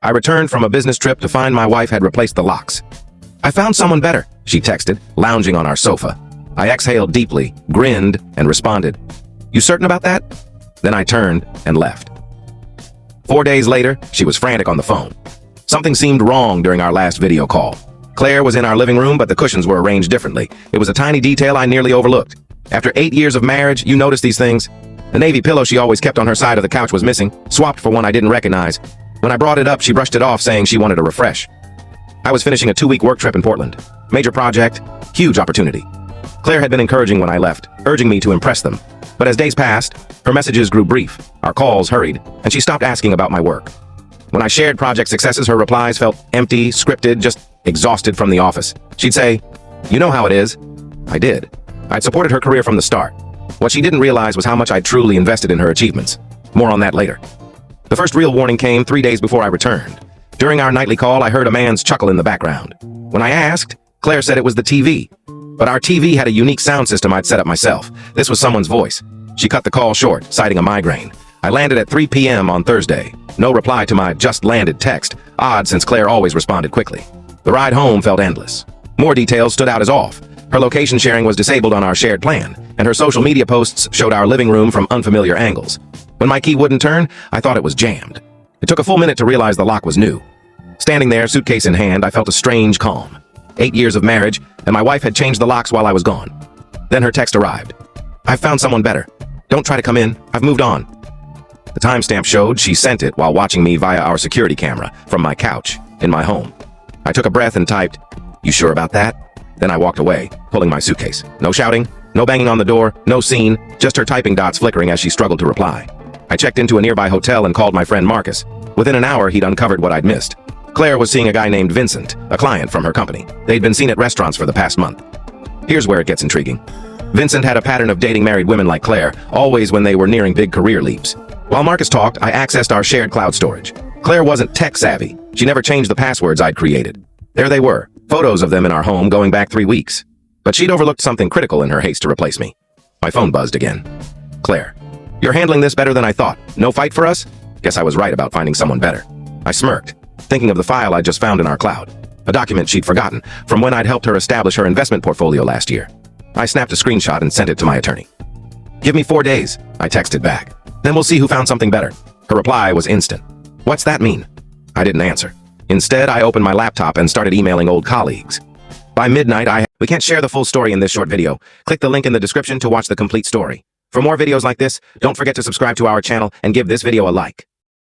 I returned from a business trip to find my wife had replaced the locks. "I found someone better," she texted, lounging on our sofa. I exhaled deeply, grinned, and responded, "You certain about that?" Then I turned and left. 4 days later, she was frantic on the phone. Something seemed wrong during our last video call. Claire was in our living room, but the cushions were arranged differently. It was a tiny detail I nearly overlooked. After 8 years of marriage, you notice these things. The navy pillow she always kept on her side of the couch was missing, swapped for one I didn't recognize. When I brought it up, she brushed it off, saying she wanted a refresh. I was finishing a 2-week work trip in Portland. Major project, huge opportunity. Claire had been encouraging when I left, urging me to impress them. But as days passed, her messages grew brief, our calls hurried, and she stopped asking about my work. When I shared project successes, her replies felt empty, scripted, just exhausted from the office. She'd say, "You know how it is." I did. I'd supported her career from the start. What she didn't realize was how much I'd truly invested in her achievements. More on that later. The first real warning came 3 days before I returned. During our nightly call, I heard a man's chuckle in the background. When I asked, Claire said it was the TV. But our TV had a unique sound system I'd set up myself. This was someone's voice. She cut the call short, citing a migraine. I landed at 3 p.m. on Thursday. No reply to my just landed text, odd since Claire always responded quickly. The ride home felt endless. More details stood out as off. Her location sharing was disabled on our shared plan, and her social media posts showed our living room from unfamiliar angles. When my key wouldn't turn, I thought it was jammed. It took a full minute to realize the lock was new. Standing there, suitcase in hand, I felt a strange calm. 8 years of marriage, and my wife had changed the locks while I was gone. Then her text arrived. "I've found someone better. Don't try to come in. I've moved on." The timestamp showed she sent it while watching me via our security camera from my couch in my home. I took a breath and typed, "You sure about that?" Then I walked away, pulling my suitcase. No shouting, no banging on the door, no scene, just her typing dots flickering as she struggled to reply. I checked into a nearby hotel and called my friend Marcus. Within an hour, he'd uncovered what I'd missed. Claire was seeing a guy named Vincent, a client from her company. They'd been seen at restaurants for the past month. Here's where it gets intriguing. Vincent had a pattern of dating married women like Claire, always when they were nearing big career leaps. While Marcus talked, I accessed our shared cloud storage. Claire wasn't tech-savvy. She never changed the passwords I'd created. There they were, photos of them in our home going back 3 weeks. But she'd overlooked something critical in her haste to replace me. My phone buzzed again. "Claire, you're handling this better than I thought. No fight for us?" Guess I was right about finding someone better. I smirked, thinking of the file I'd just found in our cloud. A document she'd forgotten, from when I'd helped her establish her investment portfolio last year. I snapped a screenshot and sent it to my attorney. "Give me 4 days," I texted back. "Then we'll see who found something better." Her reply was instant. "What's that mean?" I didn't answer. Instead, I opened my laptop and started emailing old colleagues. By midnight, We can't share the full story in this short video. Click the link in the description to watch the complete story. For more videos like this, don't forget to subscribe to our channel and give this video a like.